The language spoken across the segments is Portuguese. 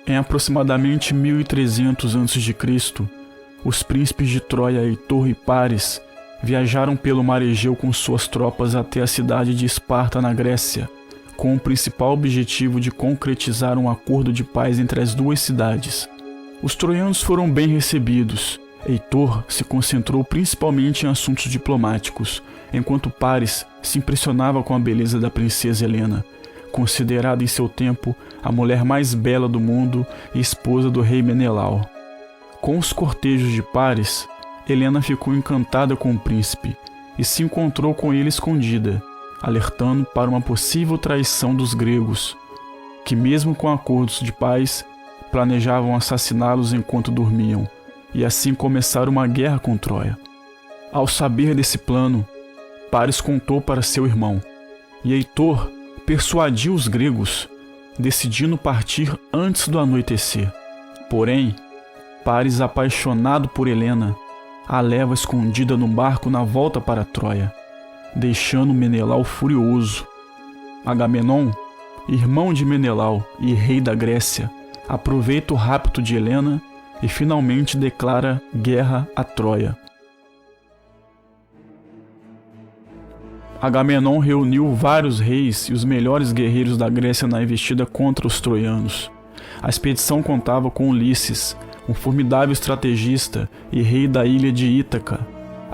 Em aproximadamente 1300 a.C., os príncipes de Troia, Heitor e Paris, viajaram pelo mar Egeu com suas tropas até a cidade de Esparta, na Grécia, com o principal objetivo de concretizar um acordo de paz entre as duas cidades. Os troianos foram bem recebidos. Heitor se concentrou principalmente em assuntos diplomáticos, enquanto Paris se impressionava com a beleza da princesa Helena, considerada em seu tempo a mulher mais bela do mundo e esposa do rei Menelau. Com os cortejos de Paris, Helena ficou encantada com o príncipe e se encontrou com ele escondida, alertando para uma possível traição dos gregos, que mesmo com acordos de paz, planejavam assassiná-los enquanto dormiam, e assim começar uma guerra com Troia. Ao saber desse plano, Paris contou para seu irmão, e Heitor persuadiu os gregos, decidindo partir antes do anoitecer. Porém, Paris, apaixonado por Helena, a leva escondida no barco na volta para Troia, deixando Menelau furioso. Agamenon, irmão de Menelau e rei da Grécia, aproveita o rapto de Helena e finalmente declara guerra a Troia. Agamenon reuniu vários reis e os melhores guerreiros da Grécia na investida contra os troianos. A expedição contava com Ulisses, um formidável estrategista e rei da ilha de Ítaca,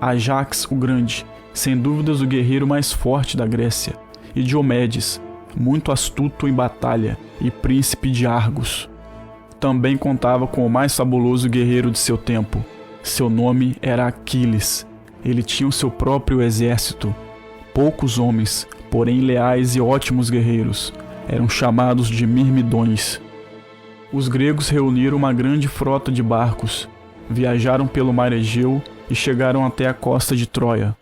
Ajax o Grande, sem dúvidas o guerreiro mais forte da Grécia, e Diomedes, muito astuto em batalha e príncipe de Argos. Também contava com o mais fabuloso guerreiro de seu tempo. Seu nome era Aquiles. Ele tinha o seu próprio exército. Poucos homens, porém leais e ótimos guerreiros, eram chamados de Mirmidões. Os gregos reuniram uma grande frota de barcos, viajaram pelo mar Egeu e chegaram até a costa de Troia.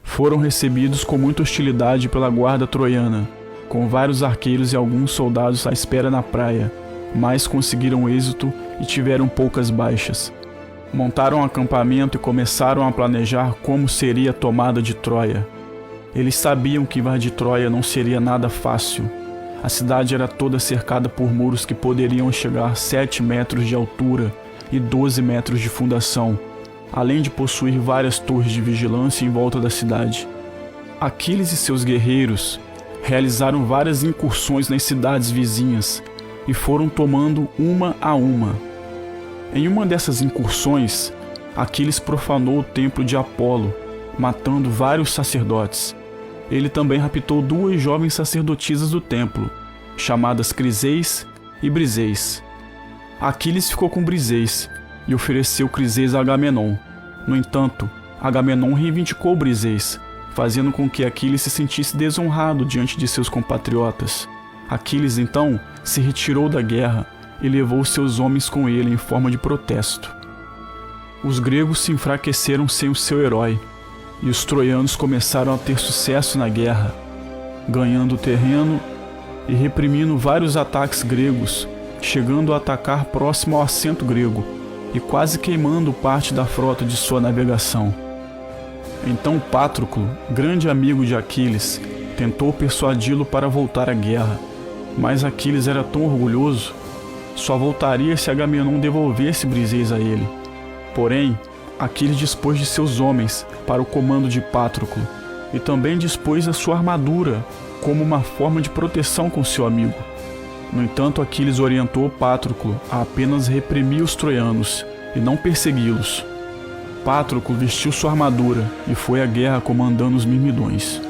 Foram recebidos com muita hostilidade pela guarda troiana, com vários arqueiros e alguns soldados à espera na praia, mas conseguiram êxito e tiveram poucas baixas. Montaram um acampamento e começaram a planejar como seria a tomada de Troia. Eles sabiam que invadir Troia não seria nada fácil. A cidade era toda cercada por muros que poderiam chegar a 7 metros de altura e 12 metros de fundação, além de possuir várias torres de vigilância em volta da cidade. Aquiles e seus guerreiros realizaram várias incursões nas cidades vizinhas e foram tomando uma a uma. Em uma dessas incursões, Aquiles profanou o templo de Apolo, matando vários sacerdotes. Ele também raptou 2 jovens sacerdotisas do templo, chamadas Criseis e Briseis. Aquiles ficou com Briseis e ofereceu Criseis a Agamenon. No entanto, Agamenon reivindicou Briseis, fazendo com que Aquiles se sentisse desonrado diante de seus compatriotas. Aquiles, então, se retirou da guerra e levou seus homens com ele em forma de protesto. Os gregos se enfraqueceram sem o seu herói, e os troianos começaram a ter sucesso na guerra, ganhando terreno e reprimindo vários ataques gregos, chegando a atacar próximo ao assento grego e quase queimando parte da frota de sua navegação. Então Patroclo, grande amigo de Aquiles, tentou persuadi-lo para voltar à guerra, mas Aquiles era tão orgulhoso, só voltaria se Agamenon devolvesse Briseis a ele. Porém, Aquiles dispôs de seus homens para o comando de Patroclo e também dispôs a sua armadura como uma forma de proteção com seu amigo. No entanto, Aquiles orientou Patroclo a apenas reprimir os troianos e não persegui-los. Patroclo vestiu sua armadura e foi à guerra comandando os Mirmidões.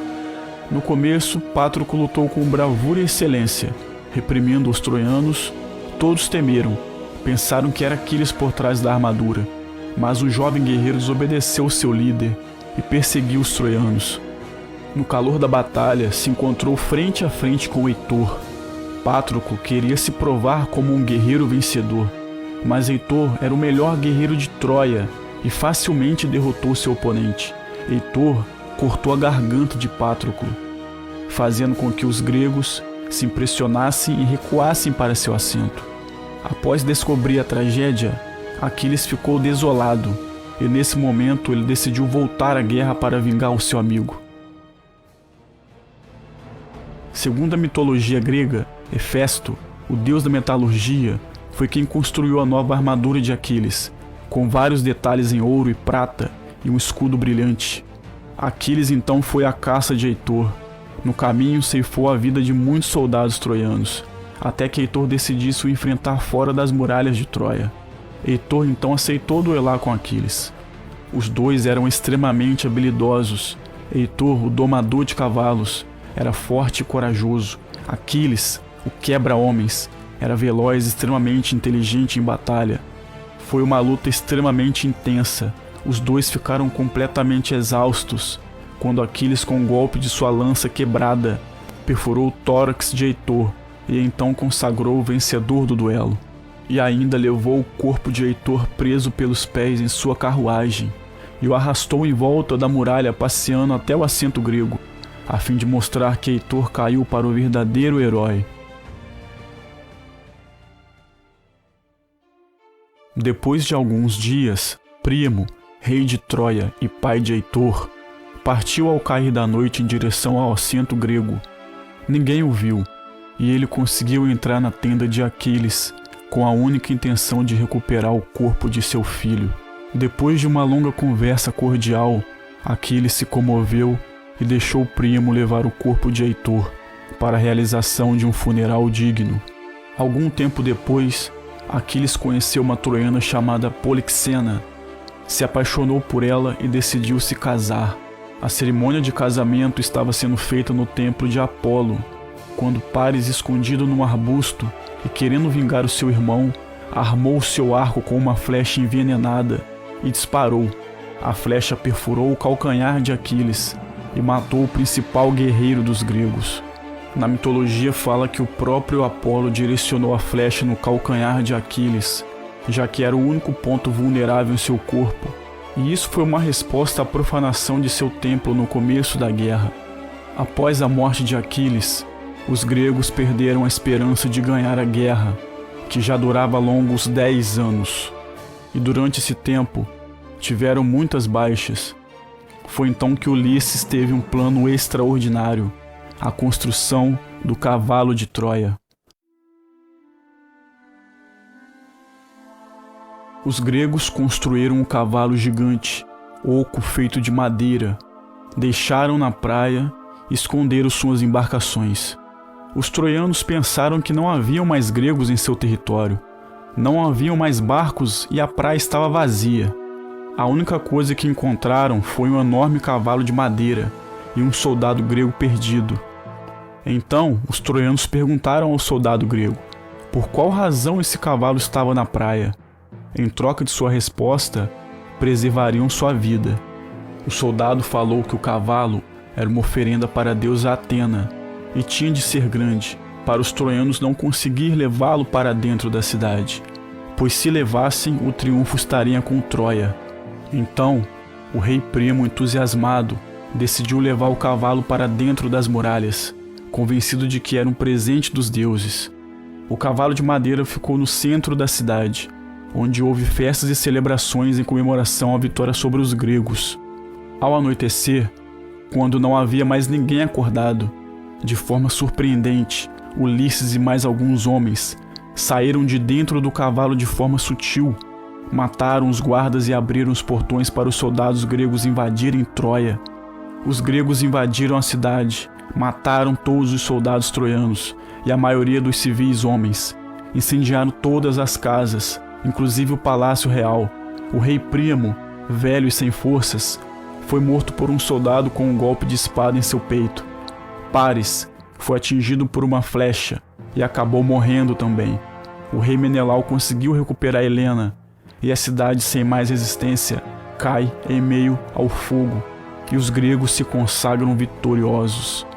No começo, Patroclo lutou com bravura e excelência, reprimindo os troianos. Todos temeram, pensaram que era Aquiles por trás da armadura, mas o jovem guerreiro desobedeceu seu líder e perseguiu os troianos. No calor da batalha, se encontrou frente a frente com Heitor. Patroclo queria se provar como um guerreiro vencedor, mas Heitor era o melhor guerreiro de Troia e facilmente derrotou seu oponente. Heitor cortou a garganta de Patroclo, fazendo com que os gregos se impressionassem e recuassem para seu assento. Após descobrir a tragédia, Aquiles ficou desolado e nesse momento ele decidiu voltar à guerra para vingar o seu amigo. Segundo a mitologia grega, Hefesto, o deus da metalurgia, foi quem construiu a nova armadura de Aquiles, com vários detalhes em ouro e prata e um escudo brilhante. Aquiles então foi à caça de Heitor. No caminho ceifou a vida de muitos soldados troianos, até que Heitor decidisse o enfrentar fora das muralhas de Troia. Heitor então aceitou duelar com Aquiles. Os dois eram extremamente habilidosos. Heitor, o domador de cavalos, era forte e corajoso. Aquiles, o quebra-homens, era veloz e extremamente inteligente em batalha. Foi uma luta extremamente intensa. Os dois ficaram completamente exaustos, quando Aquiles, com um golpe de sua lança quebrada, perfurou o tórax de Heitor e então consagrou o vencedor do duelo. E ainda levou o corpo de Heitor preso pelos pés em sua carruagem e o arrastou em volta da muralha, passeando até o assento grego, a fim de mostrar que Heitor caiu para o verdadeiro herói. Depois de alguns dias, Príamo, rei de Troia e pai de Heitor, partiu ao cair da noite em direção ao assento grego. Ninguém o viu, e ele conseguiu entrar na tenda de Aquiles com a única intenção de recuperar o corpo de seu filho. Depois de uma longa conversa cordial, Aquiles se comoveu e deixou Príamo levar o corpo de Heitor para a realização de um funeral digno. Algum tempo depois, Aquiles conheceu uma troiana chamada Polixena, se apaixonou por ela e decidiu se casar. A cerimônia de casamento estava sendo feita no templo de Apolo, quando Paris, escondido num arbusto e querendo vingar o seu irmão, armou seu arco com uma flecha envenenada e disparou. A flecha perfurou o calcanhar de Aquiles e matou o principal guerreiro dos gregos. Na mitologia fala que o próprio Apolo direcionou a flecha no calcanhar de Aquiles, já que era o único ponto vulnerável em seu corpo, e isso foi uma resposta à profanação de seu templo no começo da guerra. Após a morte de Aquiles, os gregos perderam a esperança de ganhar a guerra, que já durava longos 10 anos, e durante esse tempo tiveram muitas baixas. Foi então que Ulisses teve um plano extraordinário: a construção do cavalo de Troia. Os gregos construíram um cavalo gigante, oco feito de madeira, deixaram na praia e esconderam suas embarcações. Os troianos pensaram que não haviam mais gregos em seu território, não haviam mais barcos e a praia estava vazia. A única coisa que encontraram foi um enorme cavalo de madeira e um soldado grego perdido. Então, os troianos perguntaram ao soldado grego por qual razão esse cavalo estava na praia. Em troca de sua resposta, preservariam sua vida. O soldado falou que o cavalo era uma oferenda para a deusa Atena e tinha de ser grande, para os troianos não conseguir levá-lo para dentro da cidade, pois se levassem, o triunfo estaria com Troia. Então, o rei Príamo, entusiasmado, decidiu levar o cavalo para dentro das muralhas, convencido de que era um presente dos deuses. O cavalo de madeira ficou no centro da cidade, onde houve festas e celebrações em comemoração à vitória sobre os gregos. Ao anoitecer, quando não havia mais ninguém acordado, de forma surpreendente, Ulisses e mais alguns homens saíram de dentro do cavalo de forma sutil, mataram os guardas e abriram os portões para os soldados gregos invadirem Troia. Os gregos invadiram a cidade, mataram todos os soldados troianos e a maioria dos civis homens, incendiaram todas as casas, inclusive o palácio real. O rei Príamo, velho e sem forças, foi morto por um soldado com um golpe de espada em seu peito. Paris foi atingido por uma flecha e acabou morrendo também. O rei Menelau conseguiu recuperar Helena e a cidade, sem mais resistência, cai em meio ao fogo e os gregos se consagram vitoriosos.